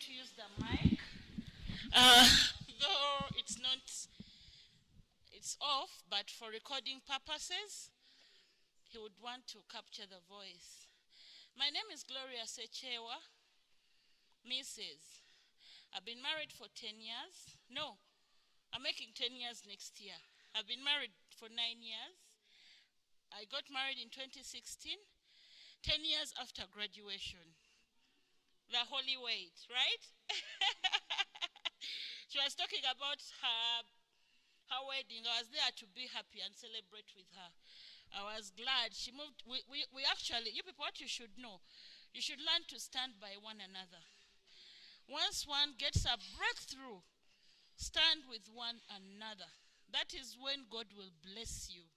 to use the mic. Though it's off, but for recording purposes, he would want to capture the voice. My name is Gloria Ssekyewa, Mrs. I've been married for 10 years. No, I'm making 10 years next year. I've been married for 9 years. I got married in 2016, 10 years after graduation. The holy wait, right? She was talking about her wedding. I was there to be happy and celebrate with her. I was glad. She moved. We actually, you people, what you should know, you should learn to stand by one another. Once one gets a breakthrough, stand with one another. That is when God will bless you.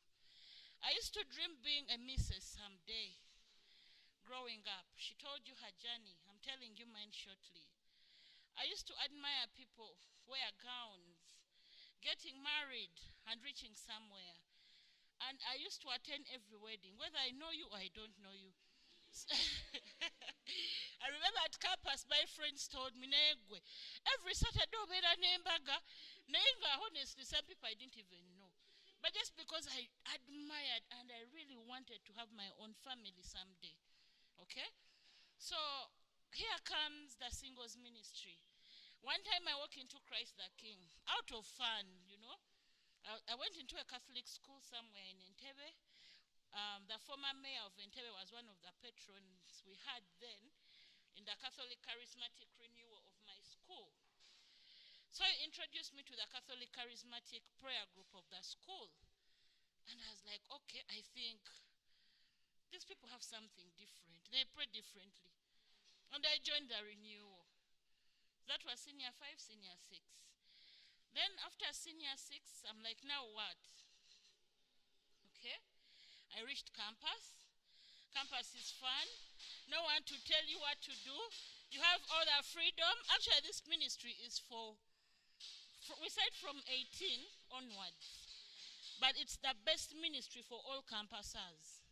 I used to dream being a missus someday. Growing up, she told you her journey. I'm telling you mine shortly. I used to admire people wear gowns, getting married and reaching somewhere. And I used to attend every wedding, whether I know you or I don't know you. I remember at campus, my friends told me, Negwe, every Saturday, honestly, some people I didn't even know. But just because I admired and I really wanted to have my own family someday. Okay? So here comes the singles ministry. One time I walked into Christ the King, out of fun, you know. I went into a Catholic school somewhere in Entebbe. The former mayor of Entebbe was one of the patrons we had then in the Catholic Charismatic Renewal of my school. So he introduced me to the Catholic Charismatic prayer group of the school. And I was like, okay, I think these people have something different. They pray differently. And I joined the renewal. That was senior 5, senior 6. Then after senior 6, I'm like, now what? Okay. I reached campus. Campus is fun. No one to tell you what to do. You have all the freedom. Actually, this ministry is for we said from 18 onwards. But it's the best ministry for all campusers.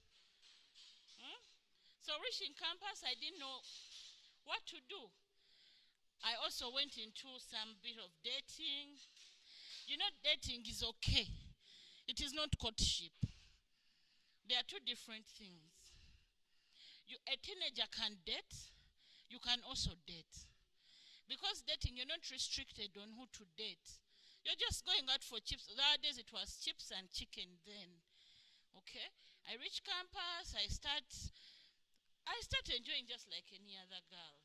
So reaching campus, I didn't know what to do. I also went into some bit of dating. You know, dating is okay. It is not courtship. There are two different things. A teenager can date. You can also date. Because dating, you're not restricted on who to date. You're just going out for chips. Nowadays, it was chips and chicken then. Okay? I reach campus. I start enjoying just like any other girl.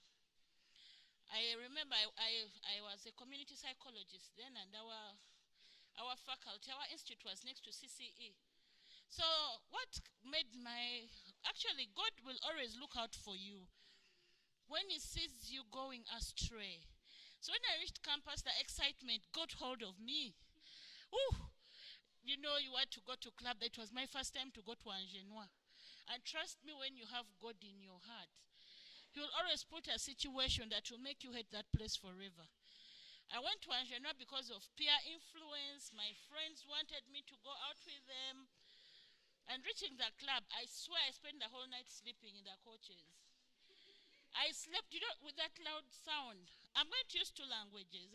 I remember I was a community psychologist then, and our faculty, our institute was next to CCE. So what made actually, God will always look out for you when he sees you going astray. So when I reached campus, the excitement got hold of me. Ooh, you know, you want to go to club. That was my first time to go to Angenois. And trust me, when you have God in your heart, he will always put a situation that will make you hate that place forever. I went to Angenois because of peer influence. My friends wanted me to go out with them. And reaching the club, I swear I spent the whole night sleeping in the coaches. I slept, you know, with that loud sound. I'm going to use two languages.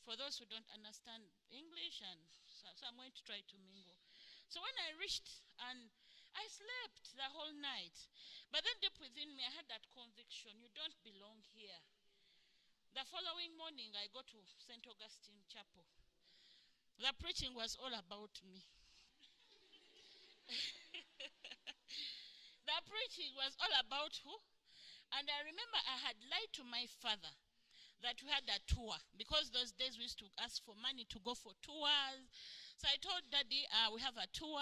For those who don't understand English, and so I'm going to try to mingle. So when I reached, and I slept the whole night. But then deep within me, I had that conviction, you don't belong here. The following morning, I go to St. Augustine Chapel. The preaching was all about me. The preaching was all about who? And I remember I had lied to my father that we had a tour, because those days we used to ask for money to go for tours. So I told Daddy, we have a tour.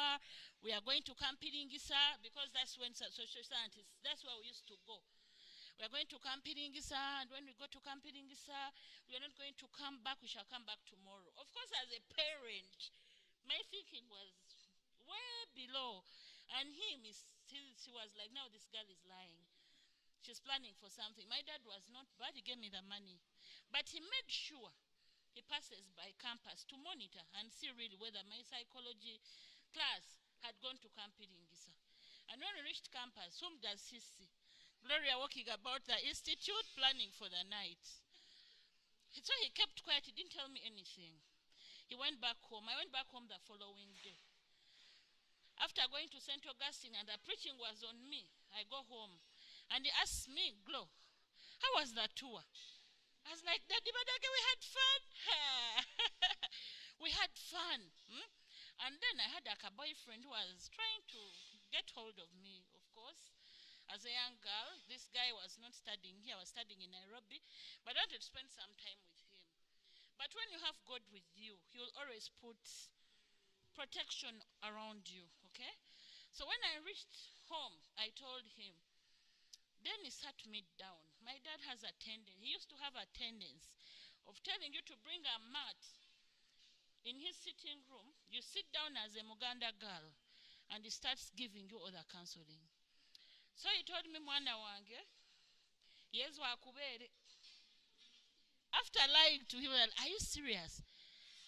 We are going to Camp Piringisa, because that's when social scientists, that's where we used to go. We are going to Camp Piringisa, and when we go to Camp Piringisa, we are not going to come back. We shall come back tomorrow. Of course, as a parent, my thinking was way below. And he was like, no, this girl is lying. She's planning for something. My dad was not bad. He gave me the money. But he made sure he passes by campus to monitor and see really whether my psychology class had gone to Camp Piringisa. And when we reached campus, whom does he see? Gloria walking about the institute, planning for the night. So he kept quiet. He didn't tell me anything. He went back home. I went back home the following day. After going to St. Augustine and the preaching was on me, I go home. And he asked me, Glo, how was the tour? I was like, Daddy Badage, we had fun. We had fun. And then I had like a boyfriend who was trying to get hold of me, of course. As a young girl, this guy was not studying here, I was studying in Nairobi, but I wanted to spend some time with him. But when you have God with you, he will always put protection around you, okay? So when I reached home, I told him, then he sat me down. My dad has a tendency, he used to have a tendency of telling you to bring a mat in his sitting room. You sit down as a Muganda girl, and he starts giving you other counseling. So he told me, Mwana wange, yes, wakubere. After lying to him, are you serious?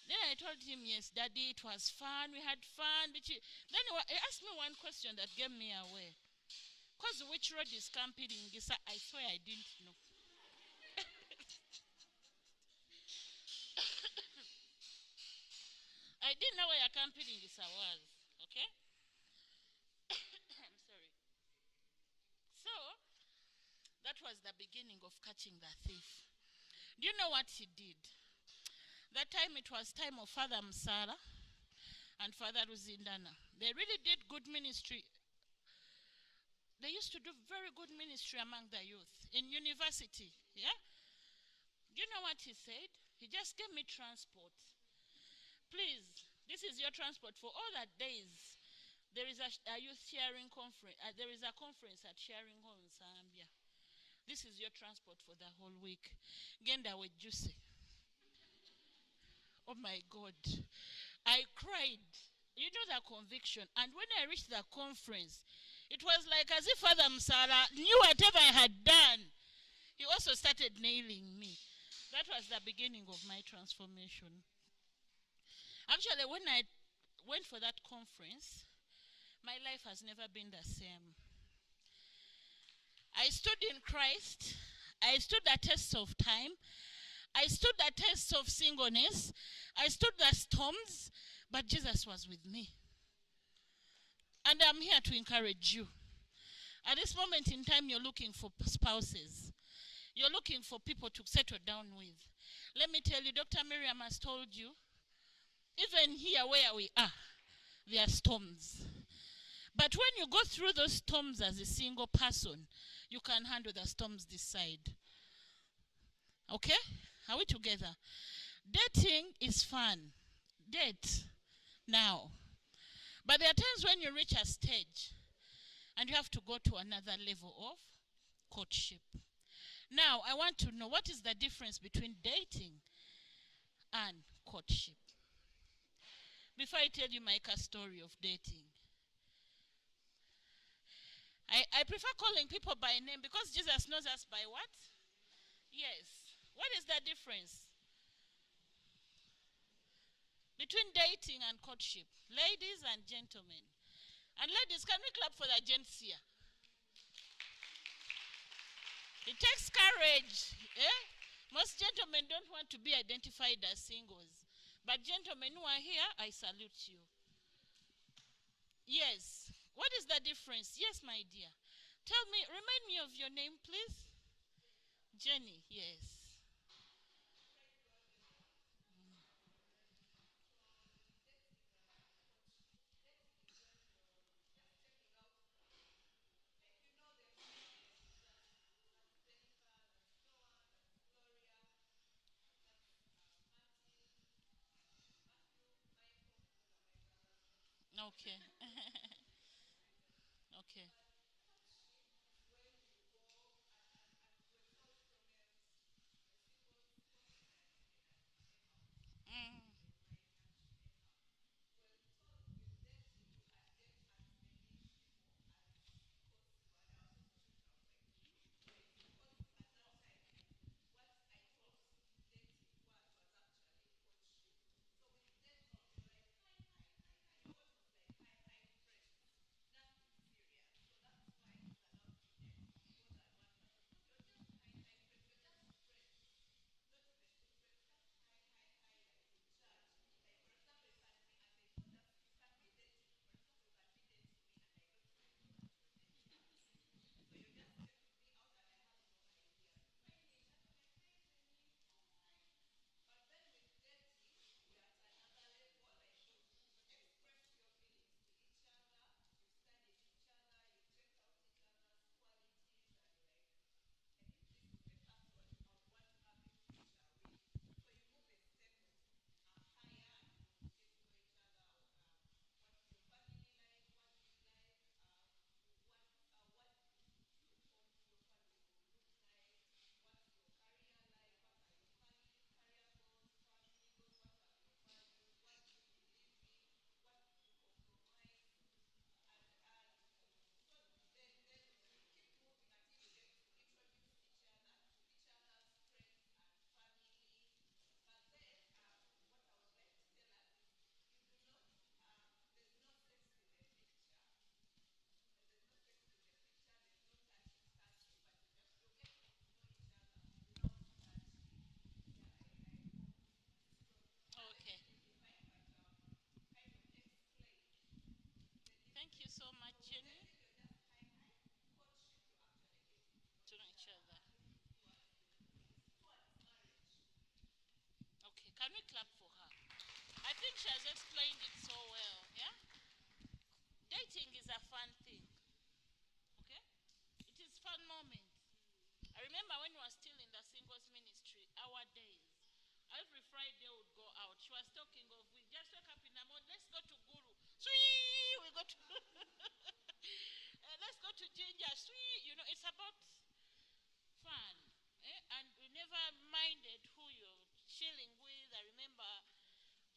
Then I told him, yes, Daddy, it was fun. We had fun. Then he asked me one question that gave me away. Because which road is camping in Gisa? I swear I didn't know. I didn't know where your camping in Gisa was. Okay? I'm sorry. So, that was the beginning of catching the thief. Do you know what he did? That time it was time of Father Msara and Father Ruzindana. They really did good ministry. They used to do very good ministry among the youth in university. Yeah? Do you know what he said? He just gave me transport. Please, this is your transport for all the days. There is a youth sharing conference. There is a conference at Sharing Hall in Zambia. This is your transport for the whole week. Genda with juicy. Oh my God. I cried. You know the conviction. And when I reached the conference, it was like as if Father Msara knew whatever I had done. He also started nailing me. That was the beginning of my transformation. Actually, when I went for that conference, my life has never been the same. I stood in Christ. I stood the test of time. I stood the test of singleness. I stood the storms, but Jesus was with me. And I'm here to encourage you. At this moment in time, you're looking for spouses. You're looking for people to settle down with. Let me tell you, Dr. Miriam has told you, even here where we are, there are storms. But when you go through those storms as a single person, you can handle the storms this side. Okay? Are we together? Dating is fun. Date now. But there are times when you reach a stage and you have to go to another level of courtship. Now, I want to know, what is the difference between dating and courtship? Before I tell you my story of dating, I prefer calling people by name because Jesus knows us by what? Yes. What is the difference between dating and courtship? Ladies and gentlemen. And ladies, can we clap for the gents here? It takes courage. Most gentlemen don't want to be identified as singles. But gentlemen who are here, I salute you. Yes. What is the difference? Yes, my dear. Tell me, remind me of your name, please. Jenny, yes. Okay. Okay. Mm. Thank you so much, Jenny. To know each other. Okay, can we clap for her? I think she has explained it so well, yeah? Dating is a fun thing, okay? It is fun moments. I remember when we were still in the singles ministry, our days. Every Friday we would go out. She was talking of, we just wake up in the morning, let's go to Guru. Sweet, we go to, let's go to Ginger. Sweet, you know, it's about fun. And we never minded who you're chilling with. I remember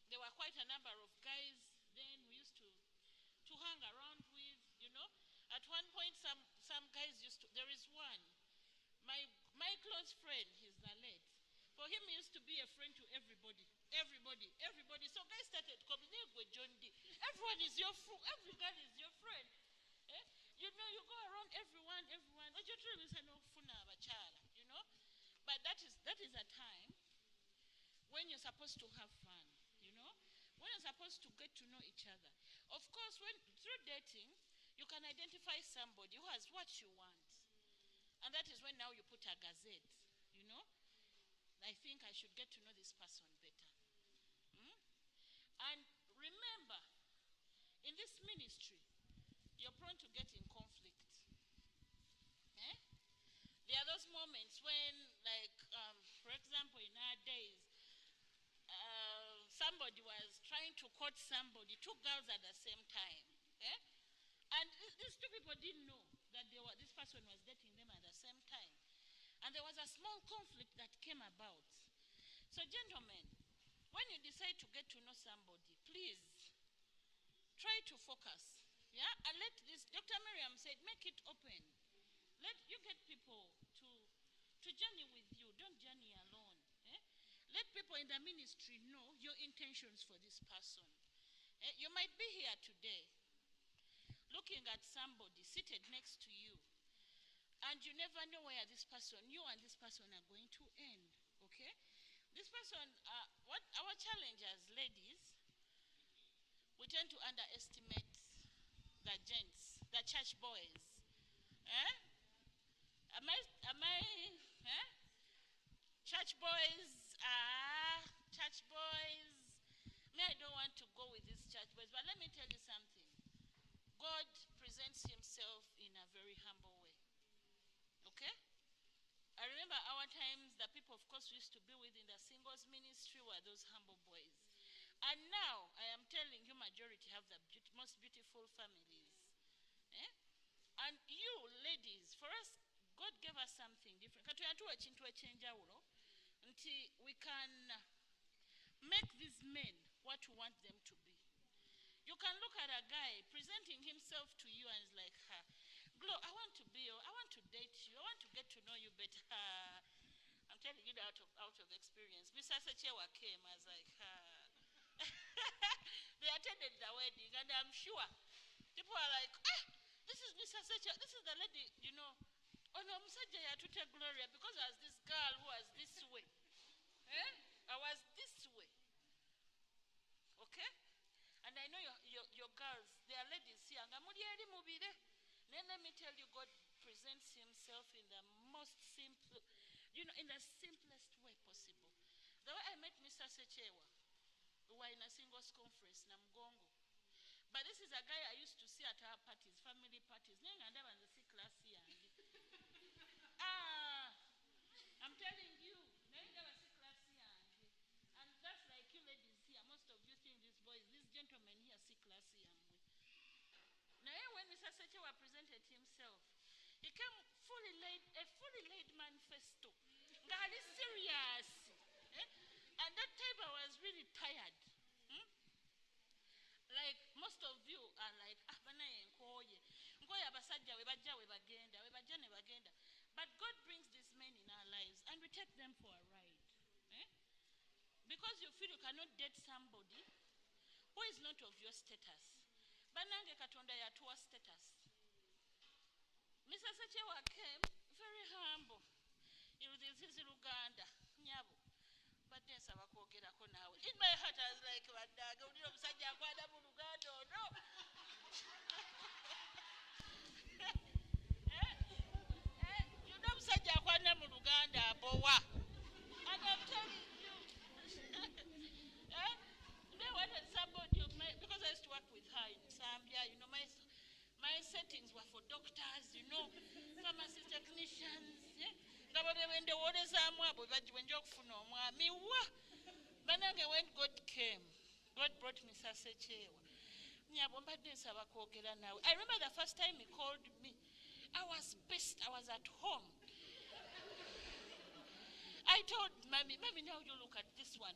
there were quite a number of guys then we used to hang around with, you know. At one point, some guys used to, there is one, my close friend, he's the late. For him, he used to be a friend to everybody. Everybody. So guys started coming with John D. Everyone is your friend. Every girl is your friend. Eh? You know, you go around everyone. You know? But that is a time when you're supposed to have fun, you know? When you're supposed to get to know each other. Of course, when through dating, you can identify somebody who has what you want. And that is when now you put a gazette, you know? I think I should get to know this person better. And remember, in this ministry, you're prone to get in conflict. Eh? There are those moments when, like, for example, in our days, somebody was trying to court somebody, two girls at the same time. Eh? And these two people didn't know that this person was dating them at the same time. And there was a small conflict that came about. So, gentlemen, when you decide to get to know somebody, please try to focus. Yeah? And let this, Dr. Miriam said, make it open. Let you get people to journey with you. Don't journey alone. Eh? Let people in the ministry know your intentions for this person. Eh? You might be here today looking at somebody seated next to you, and you never know where this person, you and this person are going to end. Okay? This person, what our challenge as ladies, we tend to underestimate the gents, the church boys. Eh? Am I, eh? Church boys, church boys. Me, I don't want to go with these church boys, but let me tell you something. God presents himself in a very humble way. Okay? I remember our times, the people, of course, we used to be with in the singles ministry were those humble boys. And now, I am telling you, majority have the most beautiful families. Eh? And you, ladies, for us, God gave us something different. We can make these men what we want them to be. You can look at a guy presenting himself to you and is like, Glo, I want to date you. I want to get to know you better. I'm telling you that out of experience. Mr. Ssekyewa came, I was like, They attended the wedding, and I'm sure people are like, this is Mr. Ssekyewa, this is the lady, you know. Oh no, Ssekyewa to tell Gloria, because I was this girl who was this way. Eh? I was this way. Okay? And I know your girls, they are ladies here. Then let me tell you, God presents himself in the most simple, in the simplest way possible. The way I met Mr. Ssekyewa, we were in a singles conference, Namgongo. But this is a guy I used to see at our parties, family parties. I'm telling you, and that's like you ladies here. Most of you think these boys, these gentlemen here, see classy. Now, when Mr. Ssekyewa presented himself, he came a fully laid manifesto. God is serious. Eh? And that time I was really tired. Like most of you are like, but God brings these men in our lives and we take them for a ride. Eh? Because you feel you cannot date somebody who is not of your status. Banange katonda yatuwa status. Mr. Ssekyewa came very humble. This is Luganda. Nyabo. But then in my heart I was like, no. And I'm telling you, eh? They wanted somebody of my, because I used to work with her in Zambia, my settings were for doctors, pharmacy technicians. When the waters are more, but when you're full of me, when God came, God brought me Ssekyewa. I remember the first time he called me. I was pissed. I was at home. I told Mommy, now you look at this one.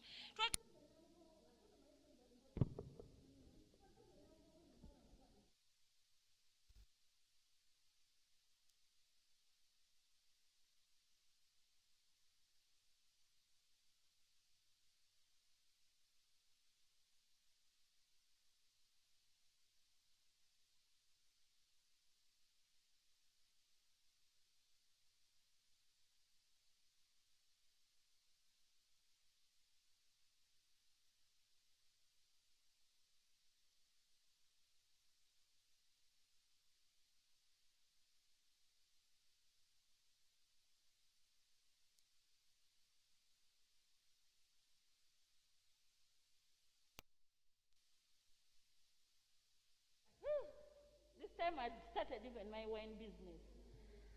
This time I started even my wine business.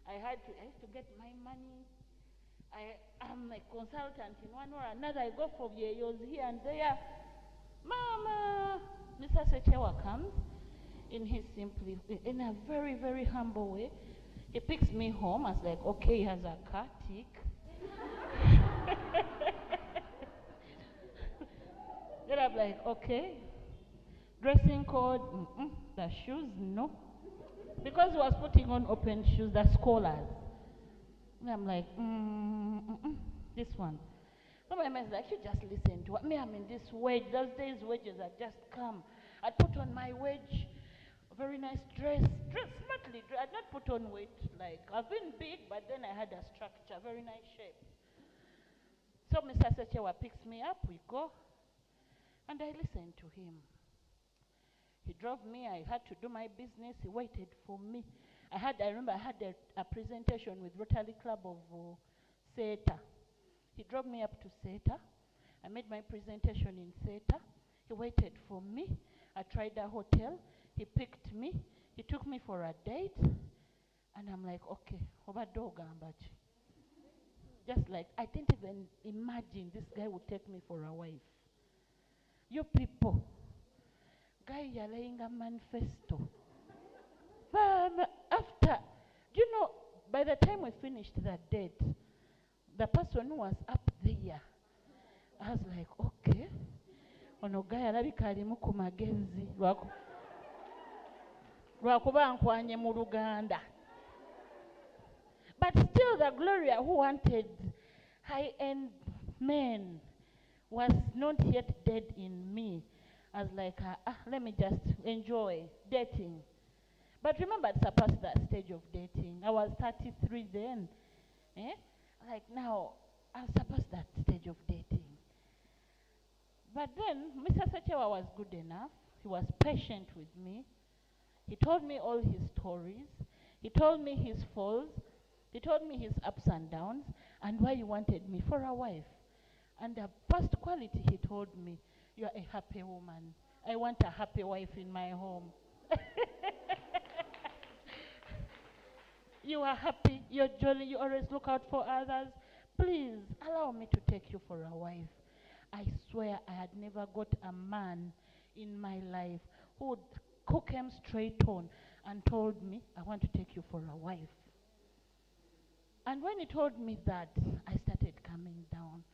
I used to get my money. I am a consultant in one or another. I go for years here and there. Mama, Mr. Ssekyewa comes in a very, very humble way. He picks me home. I was like, okay, he has a car, tick. Then I'm like, okay. Dressing code, the shoes, no. Because he was putting on open shoes, the scholars. And I'm like, this one. So my man's like, you just listen to me. I'm in this wedge. Those days, wedges had just come. I put on my wedge, a very nice dress smartly. I'd not put on weight. Like, I've been big, but then I had a structure, very nice shape. So Mr. Ssekyewa picks me up, we go, and I listen to him. He drove me. I had to do my business. He waited for me. I remember I had a presentation with Rotary Club of Seta. He drove me up to Seta. I made my presentation in Seta. He waited for me. I tried a hotel. He picked me. He took me for a date. And I'm like, okay, just like, I didn't even imagine this guy would take me for a wife. You people, guy laying a manifesto. After, by the time we finished that date, the person who was up there, I was like, okay, ono guy alabika alimu ku magezi lwakuba nkwanye mu Luganda. But still the Gloria who wanted high-end men was not yet dead in me. I was like, let me just enjoy dating. But remember, I surpassed that stage of dating. I was 33 then. Like now, I've surpassed that stage of dating. But then, Mr. Ssekyewa was good enough. He was patient with me. He told me all his stories. He told me his falls. He told me his ups and downs and why he wanted me for a wife. And the first quality he told me, you're a happy woman. I want a happy wife in my home. You are happy, you're jolly, you always look out for others. Please allow me to take you for a wife. I swear I had never got a man in my life who came straight on and told me, I want to take you for a wife. And when he told me that, I started coming down.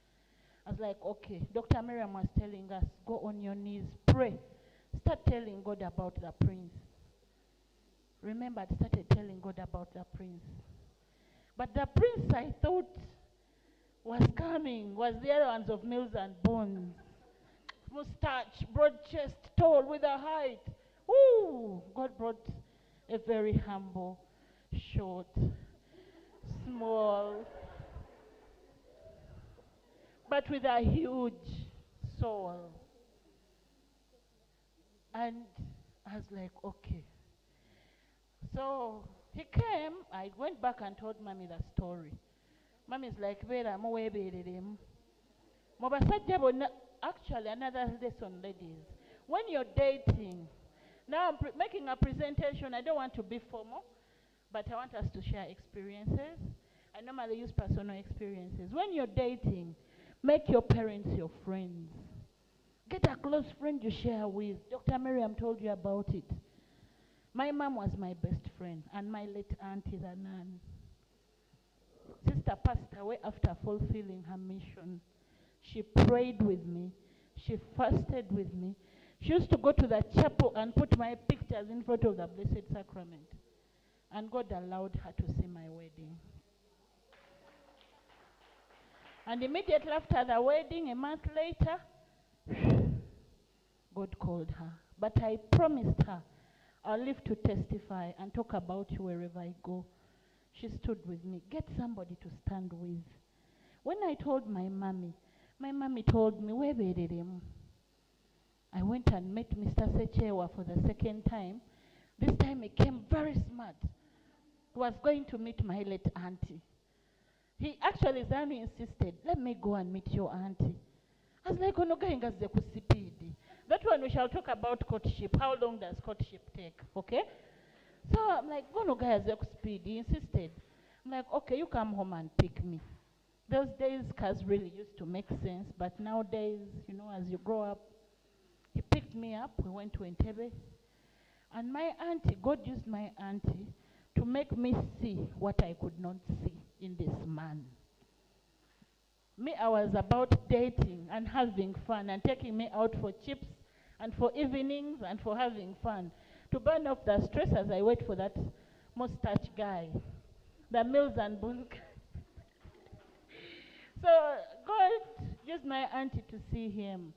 I was like, okay, Dr. Miriam was telling us, go on your knees, pray. Start telling God about the prince. Remember, I started telling God about the prince. But the prince I thought was coming was the other ones of Mills and Bones. Mustache, broad chest, tall with a height. Ooh, God brought a very humble, short, small, but with a huge soul. And I was like, okay. So he came, I went back and told Mommy the story. Mom is like, Vera, mo webereremu. Mubasajja bonna, actually another lesson, ladies. When you're dating, now I'm making a presentation. I don't want to be formal, but I want us to share experiences. I normally use personal experiences. When you're dating, make your parents your friends. Get a close friend you share with. Dr. Miriam told you about it. My mom was my best friend, and my late auntie, the nun. Sister passed away after fulfilling her mission. She prayed with me. She fasted with me. She used to go to the chapel and put my pictures in front of the Blessed Sacrament. And God allowed her to see my wedding. And immediately after the wedding, a month later, God called her. But I promised her I'll live to testify and talk about you wherever I go. She stood with me. Get somebody to stand with. When I told my mommy told me, webereremu. I went and met Mr. Ssekyewa for the second time. This time he came very smart. He was going to meet my late auntie. He actually, Zanu insisted, let me go and meet your auntie. I was like, ono gainga ze kusipidi. That one we shall talk about courtship. How long does courtship take? Okay? So I'm like, ono gainga ze kusipidi. He insisted. I'm like, okay, you come home and pick me. Those days, cars really used to make sense, but nowadays, you know, as you grow up, he picked me up. We went to Entebbe. And my auntie, God used my auntie to make me see what I could not see in this man. Me, I was about dating and having fun and taking me out for chips and for evenings and for having fun to burn off the stress as I wait for that mustache guy, the Mills and Boone. So God used my auntie to see him,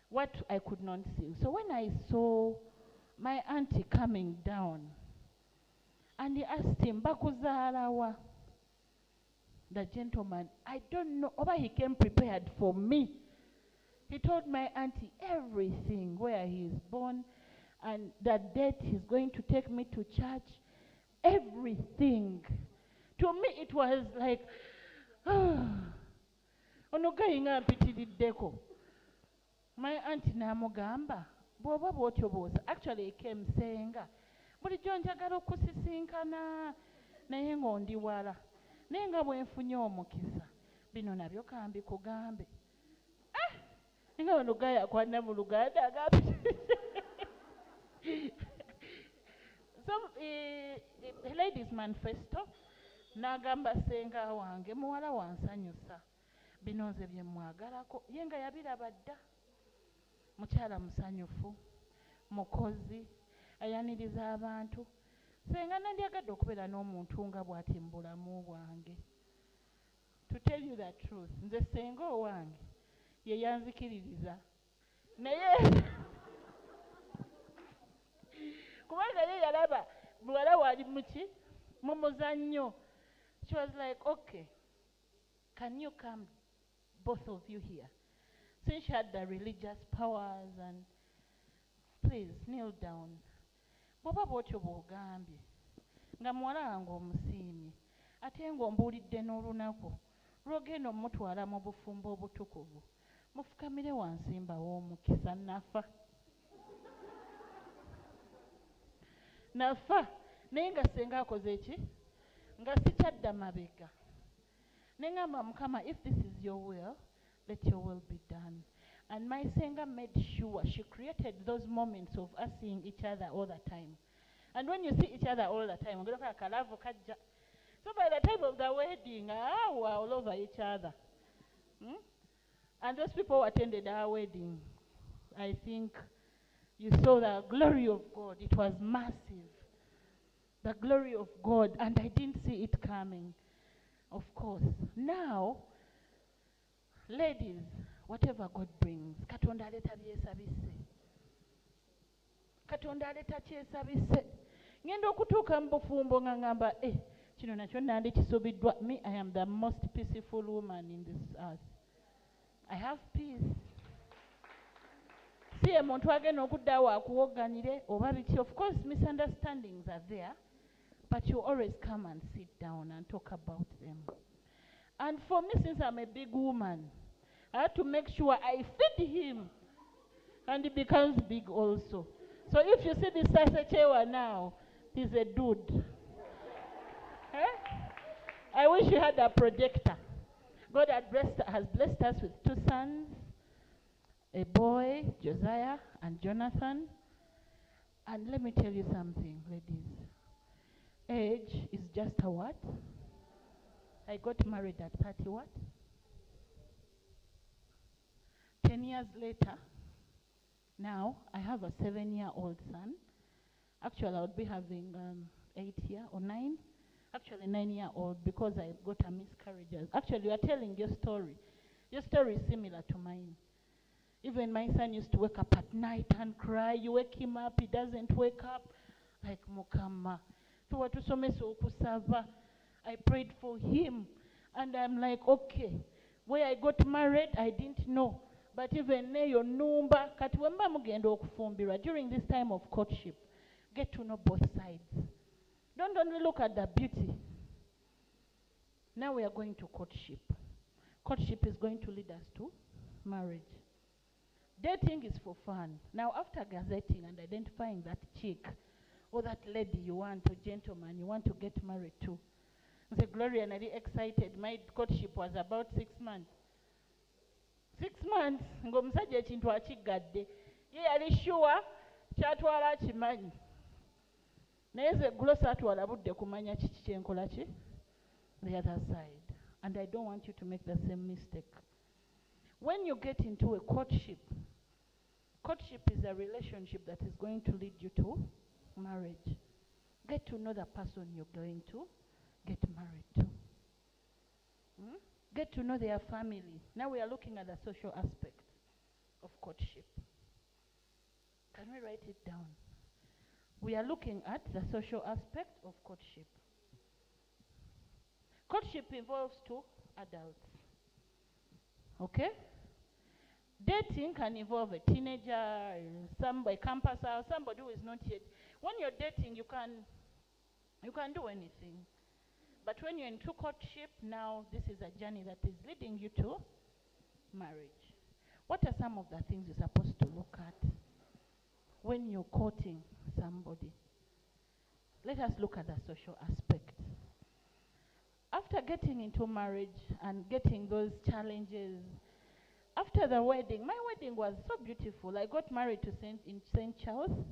what I could not see. So when I saw my auntie coming down, and he asked him, Bakuzalawa, the gentleman, I don't know, but he came prepared for me. He told my auntie everything, where he is born, and the date he's going to take me to church, everything. To me it was like, onogayinga mpitiriddeko. My auntie namugamba, bwoba bwotyo bwoza. Actually he came saying, bulijjo njagala okusisinkana naye ng'ondi wala. Naye nga bwe nfunye omukisa, bino nabyo kambikugambe. Nga bano gaya kwanna mu Luganda agambe. So, ladies manifesto, n'agamba senga wange muwala wansanyusa. Bino nze bye mwagalako. Ye nga yabiraba dda. Mukyala musanyufu, mukozi, ayaniriza abantu. Senga nandyagadde okubeera n'omuntu nga bw'ati mu bulamu bwange. To tell you the truth, nze senga owange ye yanzikiririza. Naye kubanga ye yalaba muwala wali muki mu muzannyo. She was like, okay, can you come, both of you here? Since she had the religious powers, and please kneel down. Bwoba bwotyo bw'ogambye nga muwala wange omusiimye ate ng'ombuulidde n'olunaku lw'ogenda omutwala mu bufumbo obutukuvu, mufukamire wansi mbawo omukisa. Nafa naye nga senga akoze eki nga sikyadda mabega. Ne ngamba Mukama, if this is your will, let your will be done. And my senga made sure she created those moments of us seeing each other all the time. And when you see each other all the time, so by the time of the wedding, we're all over each other. And those people who attended our wedding, I think you saw the glory of God. It was massive. The glory of God. And I didn't see it coming, of course. Now, ladies, whatever God brings, Katonda aleta byesabise. Katonda aleta kyesabise. Ngenda okutuuka mu bufumbo nga ngamba, kino nakyo nandi kisubiddwa. Me, I am the most peaceful woman in this earth. I have peace. Si omuntu agenda okuddaawo akuwogganire oba biki. Of course, misunderstandings are there, but you always come and sit down and talk about them. And for me, since I'm a big woman, I had to make sure I feed him and he becomes big also. So if you see this Ssekyewa now, he's a dude. Eh? I wish you had a projector. God has blessed us with 2 sons, a boy, Josiah, and Jonathan. And let me tell you something, ladies. Age is just a what? I got married at 30 what? 10 years later, now I have a 7-year-old son. Actually, I would be having 8 or 9. Actually, 9-year-old because I got a miscarriage. Actually, you are telling your story. Your story is similar to mine. Even my son used to wake up at night and cry. You wake him up, he doesn't wake up. Like Mukama. I prayed for him. And I'm like, okay. Where I got married, I didn't know. But even neyo numba, kati wemba mugenda okufumbirwa during this time of courtship, get to know both sides. Don't only look at the beauty. Now we are going to courtship. Courtship is going to lead us to marriage. Dating is for fun. Now after gazetting and identifying that chick or that lady you want, or gentleman you want to get married to, I said, Gloria, and I excited. My courtship was about 6 months. 6 months, ng'omusajja ekintu akigadde. Ye yali sure kyatwala akimanyi. Naye ze eggulo saatwala budde kumanya kiki kyenkola ki? The other side. And I don't want you to make the same mistake. When you get into a courtship, courtship is a relationship that is going to lead you to marriage. Get to know the person you're going to get married to. Get to know their family. Now we are looking at the social aspect of courtship. Can we write it down? We are looking at the social aspect of courtship. Courtship involves 2 adults. Okay? Dating can involve a teenager, a campus, or somebody who is not yet. When you're dating, you can do anything. But when you're into courtship, now this is a journey that is leading you to marriage. What are some of the things you're supposed to look at when you're courting somebody? Let us look at the social aspect. After getting into marriage and getting those challenges, after the wedding, my wedding was so beautiful. I got married in St. Charles.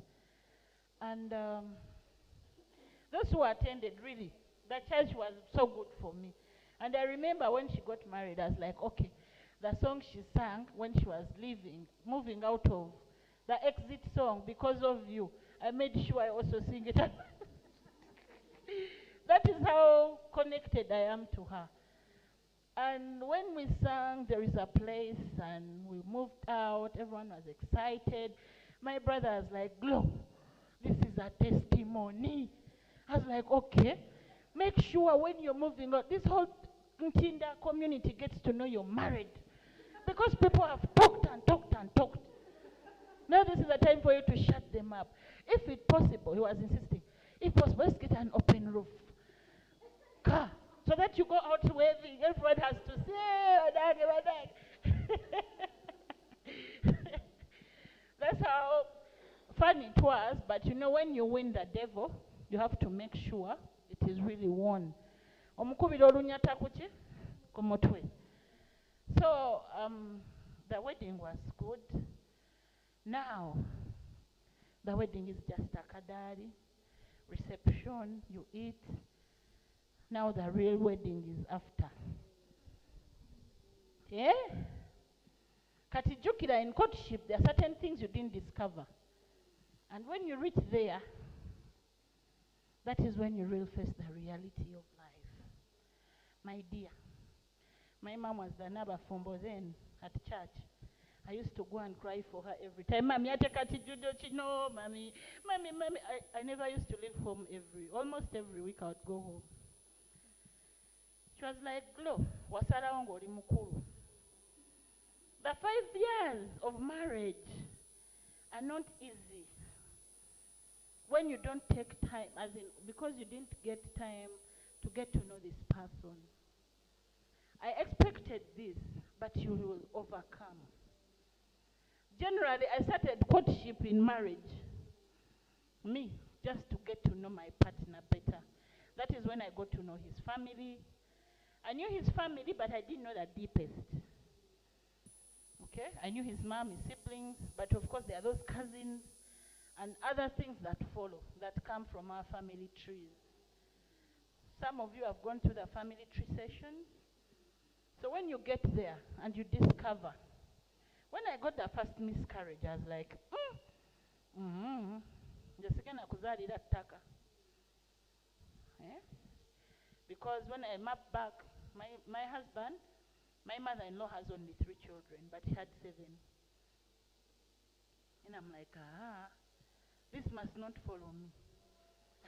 And those who attended, really, the church was so good for me. And I remember when she got married, I was like, okay, the song she sang when she was leaving, moving out of the exit song, Because of You, I made sure I also sing it. That is how connected I am to her. And when we sang There Is a Place and we moved out, everyone was excited. My brother was like, Glo, this is a testimony. I was like, okay, make sure when you're moving out, this whole Ntinda community gets to know you're married. Because people have talked and talked and talked. Now this is the time for you to shut them up. If it's possible, he was insisting, if possible, let's get an open roof car. So that you go out waving, everyone has to say, That's how fun it was. But you know, when you win the devil, you have to make sure it is really won. Omukubira olunyata kuki? Ku mutwe. So the wedding was good. Now the wedding is just a kadari, reception, you eat. Now the real wedding is after. Yeah? Kati jukira, in courtship, there are certain things you didn't discover. And when you reach there, that is when you really face the reality of life. My dear, my mom was the Nabafumbo then at church. I used to go and cry for her every time. Mommy, no, mommy. I never used to leave home almost every week I would go home. She was like, Glo, wasala wangu oli mukuru. The 5 years of marriage are not easy. When you don't take time, because you didn't get time to get to know this person. I expected this, but you will overcome. Generally, I started courtship in marriage. Me, just to get to know my partner better. That is when I got to know his family. I knew his family, but I didn't know the deepest. Okay? I knew his mom, his siblings, but of course there are those cousins and other things that follow, that come from our family trees. Some of you have gone to the family tree sessions. So when you get there and you discover, when I got the first miscarriage, I was like, eh? Because when I mapped back, my husband, my mother-in-law has only 3 children, but he had 7. And I'm like, this must not follow me.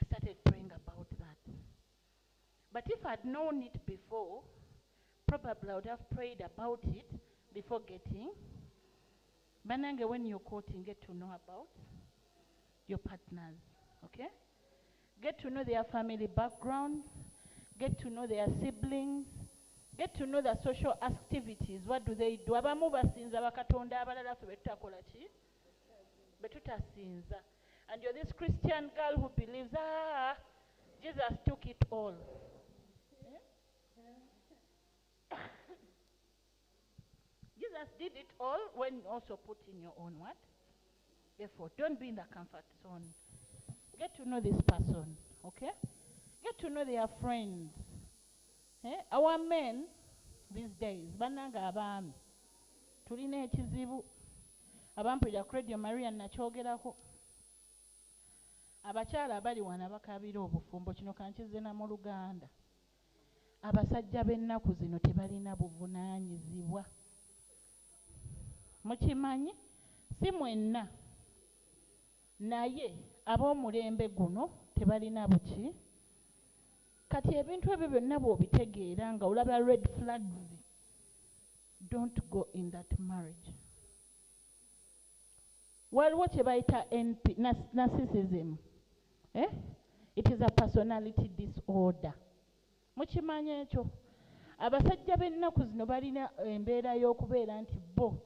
I started praying about that. But if I'd known it before, probably I would have prayed about it before getting. Banange, when you're courting, get to know about your partners, okay? Get to know their family backgrounds, get to know their siblings, get to know the social activities. What do they do? Abamu basinza bakatonda abalala ffe betutakola ki? Betutasinza. And you're this Christian girl who believes, Jesus took it all. Jesus did it all when you also put in your own what? Effort. Don't be in the comfort zone. Get to know this person, okay? Get to know their friends. Our men these days, bananga abami, tulina ekizibu, abampulira ku Radio Maria nakyogerako. Abakyala abali wano bakabira obufumbo, kino kankize na mu Luganda. Abasajja b'ennaku zino tebalina buvunaanyizibwa. Mukimanyi? Si mwenna. Naye ab'omulembe guno tebalina buki? Kati ebintu ebyo byonna bw'obitegeera nga olaba red flags, don't go in that marriage. Waliwo kye bayita narcissism. It is a personality disorder. Mukimanyi ekyo? Abasajja b'ennaku zino balina embeera y'okubeera nti bo,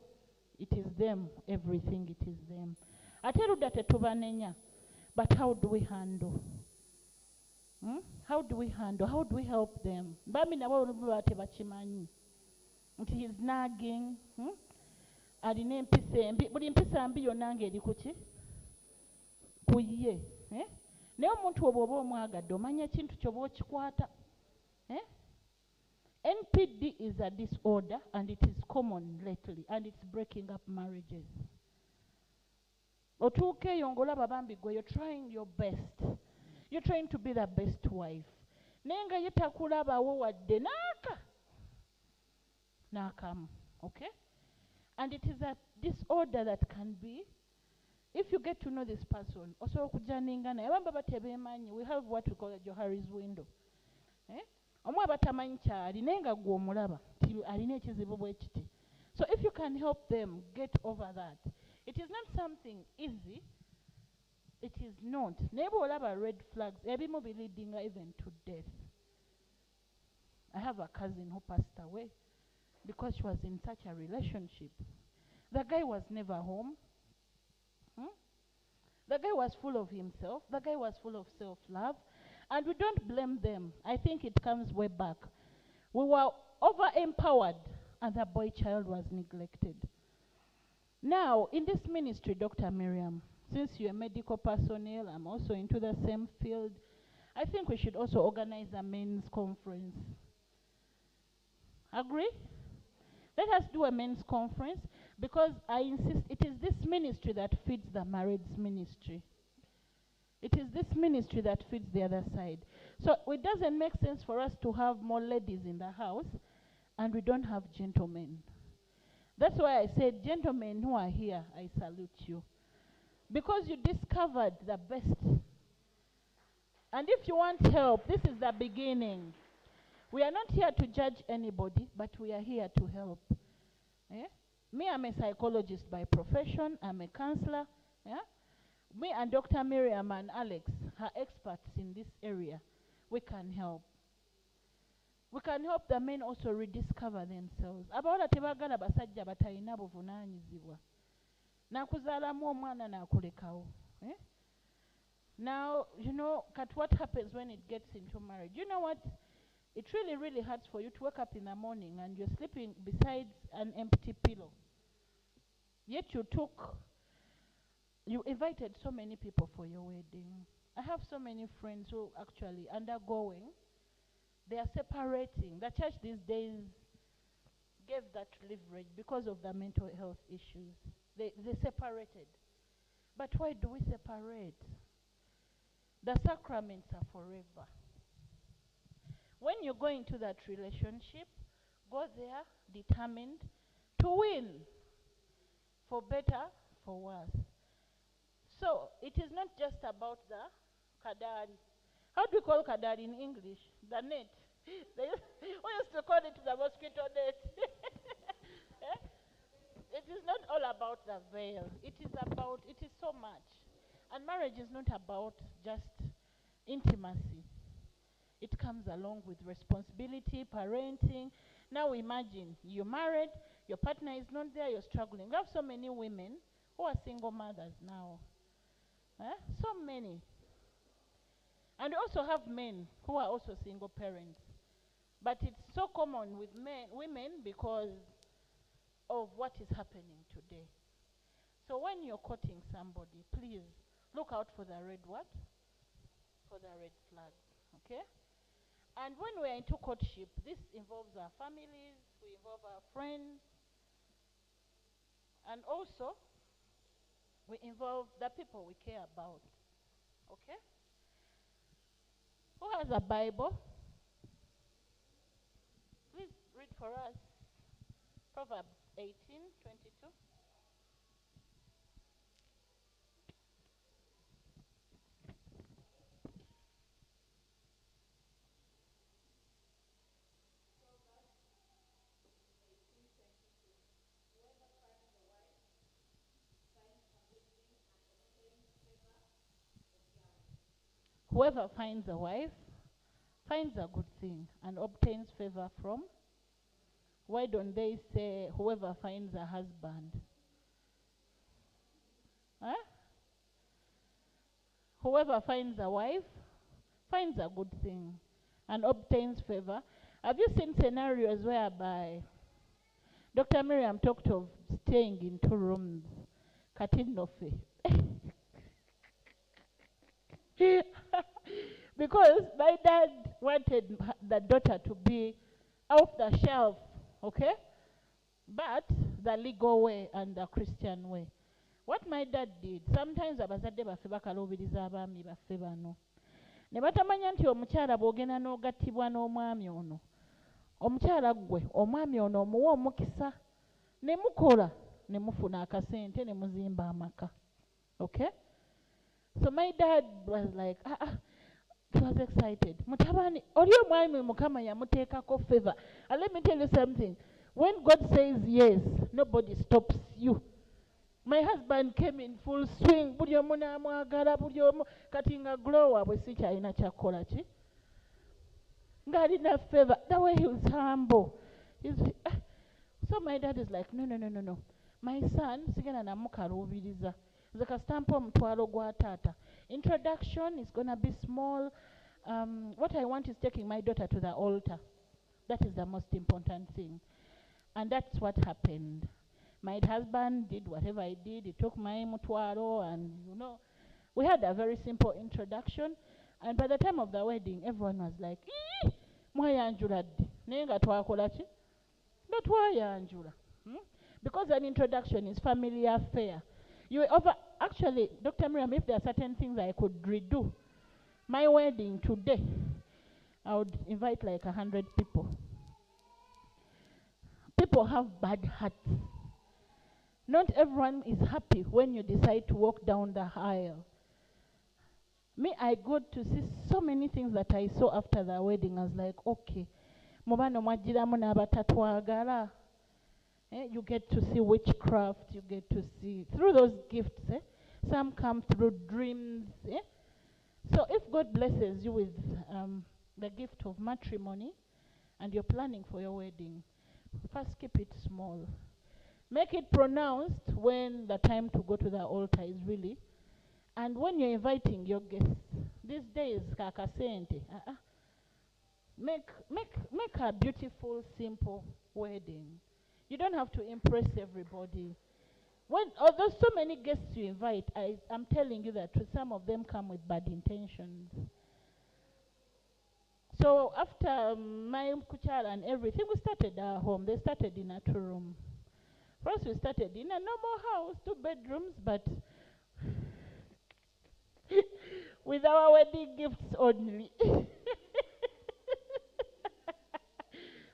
it is them, everything it is them. Ate ludda tetubanenya. But how do we handle? How do we handle? How do we help them? Bami nabo baba tebakimanyi. Nti he's nagging. Alina empisa embi. Buli empisa mbi yonna ng'eri ku ki? Ku ye. Naye omuntu bw'oba omwagadde omanya ekintu ky'oba okikwata. NPD is a disorder and it is common lately and it's breaking up marriages. Otuuka eyo ng'olaba bambi gwe, you're trying your best. You're trying to be the best wife. Naye nga ye takulabawo wadde n'akamu. Okay? And it is a disorder that can be, if you get to know this person, also okujaninga naye abamba batebeemanyi, we have what we call a Johari's window. Omwe abatamanyi kyali naye nga gwe omulaba ti alina ekizibu bwe kiti. So if you can help them get over that, it is not something easy. It is not. Naye bw'olaba red flags, ebimu be leading even to death. I have a cousin who passed away because she was in such a relationship. The guy was never home. The guy was full of himself. The guy was full of self-love. And we don't blame them. I think it comes way back. We were over-empowered and the boy child was neglected. Now, in this ministry, Dr. Miriam, since you're a medical personnel, I'm also into the same field, I think we should also organize a men's conference. Agree? Let us do a men's conference because I insist it is this ministry that feeds the marriage ministry. It is this ministry that feeds the other side. So it doesn't make sense for us to have more ladies in the house and we don't have gentlemen. That's why I said, gentlemen who are here, I salute you. Because you discovered the best. And if you want help, this is the beginning. We are not here to judge anybody, but we are here to help. Me, I'm a psychologist by profession. I'm a counselor. Me and Dr. Miriam and Alex are experts in this area. We can help. We can help the men also rediscover themselves. Abawala tebagala basajja batalina buvunaanyizibwa. Nakuzaalamu omwana nakulekawo. Eh? Now, what happens when it gets into marriage? You know what? It really, really hurts for you to wake up in the morning and you're sleeping beside an empty pillow. Yet you invited so many people for your wedding. I have so many friends who actually undergoing. They are separating. The church these days gave that leverage because of the mental health issues. They separated. But why do we separate? The sacraments are forever. When you go into that relationship, go there determined to win, for better, for worse. So it is not just about the kadari. How do we call kadari in English? The net. We used to call it the mosquito net. It is not all about the veil. It is so much. And marriage is not about just intimacy. It comes along with responsibility, parenting. Now imagine, you're married, your partner is not there, you're struggling. We have so many women who are single mothers now. So many. And we also have men who are also single parents. But it's so common with women because of what is happening today. So when you're courting somebody, please look out for the red what? For the red flag. Okay? And when we're into courtship, this involves our families, we involve our friends, and also we involve the people we care about. Okay? Who has a Bible? Please read for us Proverbs 18:22. Whoever finds a wife finds a good thing and obtains favor from. Why don't they say whoever finds a husband? Huh? Whoever finds a wife finds a good thing and obtains favor. Have you seen scenarios whereby Dr. Miriam talked of staying in 2 rooms? Katinofe. Because my dad wanted the daughter to be off the shelf, okay? But the legal way and the Christian way. What my dad did, sometimes abazadde baffe bakalubiriza abaami baffe bano. Ne batamanya nti omukyala bw'ogenda n'ogattibwa n'omwami ono, omukyala gwe omwami ono omuwa omukisa, ne mukola, ne mufuna akasente, ne muzimba amaka. Okay? So my dad was like, he was excited. Mutabani, oli omwami Mukama yamuteekako favor. And let me tell you something. When God says yes, nobody stops you. My husband came in full swing. Buli omu n'amwagala, buli omu kati nga Gloria bwe si kyalina kyakkola ki. Ng'alina favor. The way he was humble. So my dad is like, no. My son, sigenda namukaluubiriza. Nze kastampa omutwalo gwa taata. Introduction is going to be small. What I want is taking my daughter to the altar. That is the most important thing. And that's what happened. My husband did whatever I did. He took my mutwalo and, we had a very simple introduction. And by the time of the wedding, everyone was like, mwayanjula ddi? Naye nga twakola ki? Nga twayanjula. Because an introduction is family affair. Actually, Dr. Miriam, if there are certain things I could redo, my wedding today, I would invite like 100 people. People have bad hearts. Not everyone is happy when you decide to walk down the aisle. Me, I got to see so many things that I saw after the wedding. I was like, okay, mubano mwajiramu n'abatatwagala. You get to see witchcraft. You get to see through those gifts. Some come through dreams. So if God blesses you with the gift of matrimony, and you're planning for your wedding, first keep it small. Make it pronounced when the time to go to the altar is really. And when you're inviting your guests, these days, kakasente, make a beautiful, simple wedding. You don't have to impress everybody. Although so many guests you invite, I'm telling you that some of them come with bad intentions. So after my kuchala and everything, we started our home. They started in a 2-room. First we started in a normal house, 2 bedrooms, but with our wedding gifts only.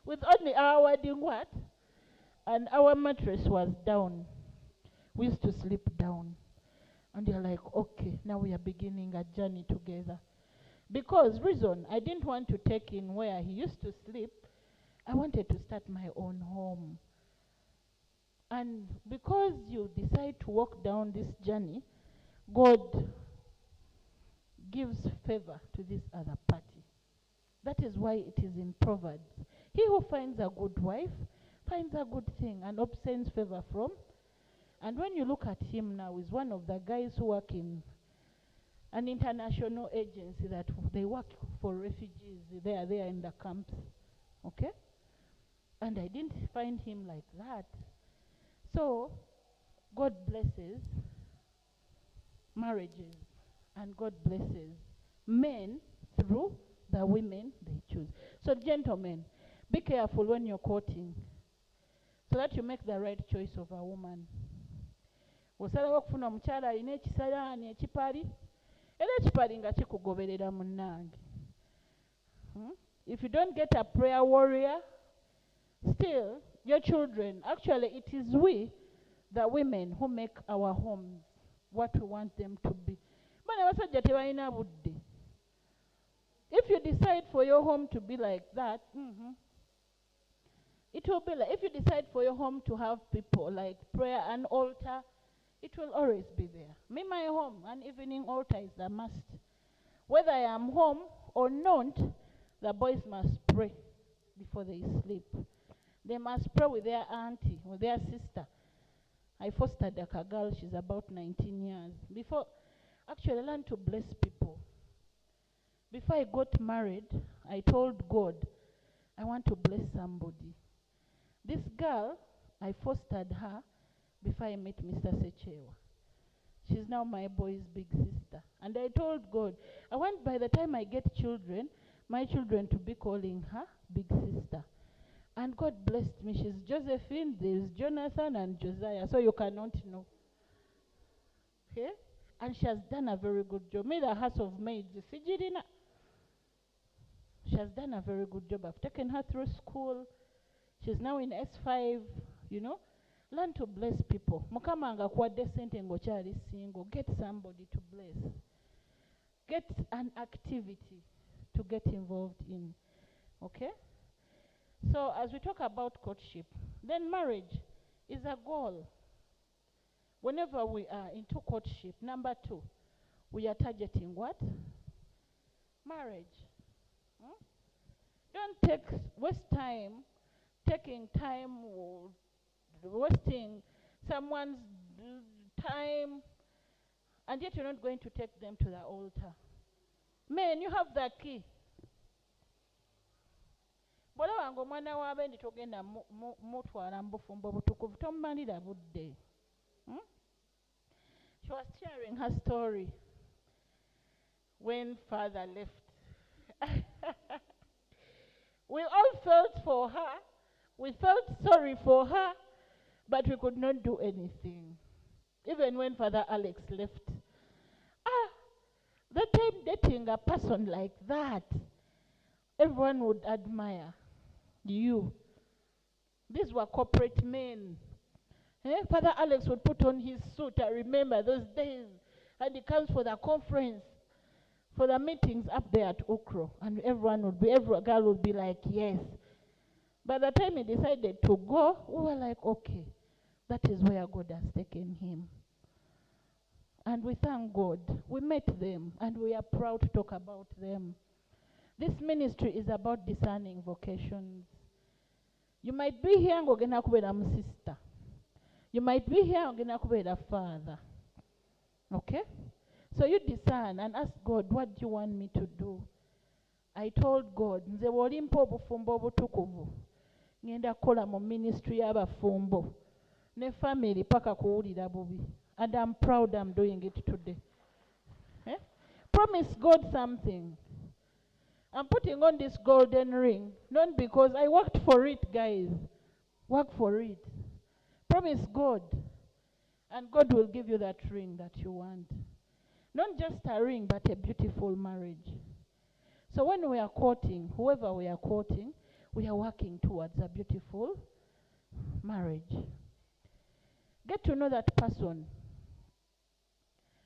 With only our wedding what? And our mattress was down. We used to sleep down. And they're like, okay, now we are beginning a journey together. Because reason, I didn't want to take in where he used to sleep. I wanted to start my own home. And because you decide to walk down this journey, God gives favor to this other party. That is why it is in Proverbs. He who finds a good wife finds a good thing and obtains favor from. And when you look at him now, he's one of the guys who work in an international agency that they work for refugees. They are there in the camps. Okay? And I didn't find him like that. So, God blesses marriages and God blesses men through the women they choose. So, gentlemen, be careful when you're courting so that you make the right choice of a woman. Osalawo okufuna omukyala alina ekisalaani ekipali era ekipali nga kikugoberera munnange. If you don't get a prayer warrior, still your children, actually it is we, the women, who make our homes what we want them to be. If you decide for your home to be like that, it will be like, if you decide for your home to have people like prayer and altar, it will always be there. Me, my home, an evening altar is a must. Whether I am home or not, the boys must pray before they sleep. They must pray with their auntie or their sister. I fostered a girl, she's about 19 years. Actually, I learned to bless people. Before I got married, I told God, I want to bless somebody. This girl, I fostered her before I met Mr. Ssekyewa. She's now my boy's big sister. And I told God, I want by the time I get children, my children to be calling her big sister. And God blessed me. She's Josephine, there's Jonathan and Josiah, so you cannot know. Okay? And she has done a very good job. Made a house of maids. She has done a very good job. I've taken her through school. She's now in S5, you know. Learn to bless people. Mukama anga kuwadde sente ng'okyali single. Get somebody to bless. Get an activity to get involved in. Okay? So as we talk about courtship, then marriage is a goal. Whenever we are into courtship, number 2, we are targeting what? Marriage. Don't waste time taking time or wasting someone's time, and yet you're not going to take them to the altar. Men, you have the key. Bw'olabanga omwana w'abendi togenda mutwala mu bufumbo butukuvu tomumalira budde. She was sharing her story when father left. We all felt for her. We felt sorry for her, but we could not do anything. Even when Father Alex left. That time dating a person like that, everyone would admire you. These were corporate men. Father Alex would put on his suit. I remember those days. And he comes for the conference, for the meetings up there at Ukro. And every girl would be like, yes. By the time he decided to go, we were like, okay, that is where God has taken him. And we thank God. We met them, and we are proud to talk about them. This ministry is about discerning vocations. You might be here ng'ogenda kubeera mu sister. You might be here ng'ogenda kubeera father. Okay? So you discern and ask God, what do you want me to do? I told God, nze bw'olimpa obufumbo obutukuvu, ngenda kukola mu ministry y'abafumbo ne family paka kuwulira bubi. And I'm proud I'm doing it today. Eh? Promise God something. I'm putting on this golden ring, not because I worked for it, guys. Work for it. Promise God, and God will give you that ring that you want. Not just a ring, but a beautiful marriage. So when we are courting, whoever we are courting, we are working towards a beautiful marriage. Get to know that person.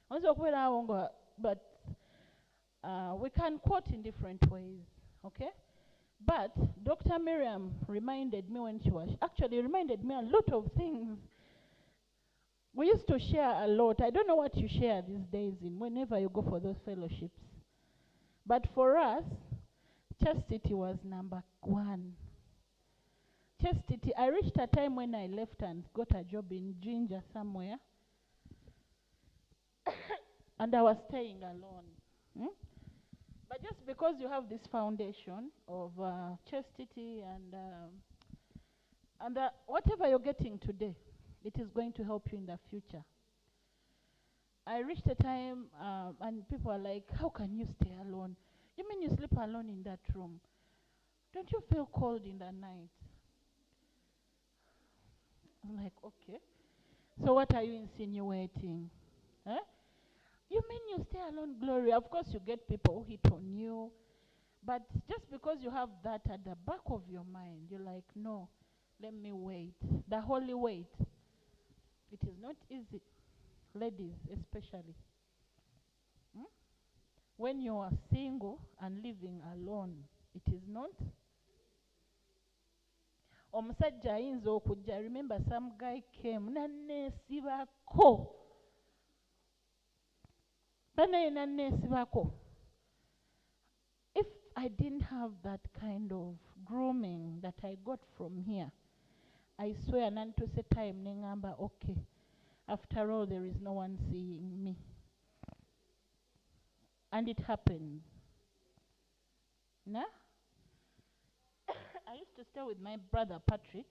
But we can quote in different ways, okay? But Dr. Miriam reminded me when she was, actually reminded me a lot of things. We used to share a lot. I don't know what you share these days in whenever you go for those fellowships. But for us, chastity was number one. Chastity, I reached a time when I left and got a job in Ginger somewhere. And I was staying alone. But just because you have this foundation of chastity and whatever you're getting today, it is going to help you in the future. I reached a time and people are like, how can you stay alone? You mean you sleep alone in that room? Don't you feel cold in the night? I'm like, okay. So what are you insinuating? Huh? You mean you stay alone, Gloria? Of course you get people who hit on you. But just because you have that at the back of your mind, you're like, no, let me wait. The holy wait. It is not easy. Ladies especially. When you are single and living alone, it is not. Omusajja ayinza okujja. I remember some guy came nanneesibako. If I didn't have that kind of grooming that I got from here, I swear nantuse time nengamba, okay, after all there is no one seeing me. And it happened. Nah? I used to stay with my brother Patrick.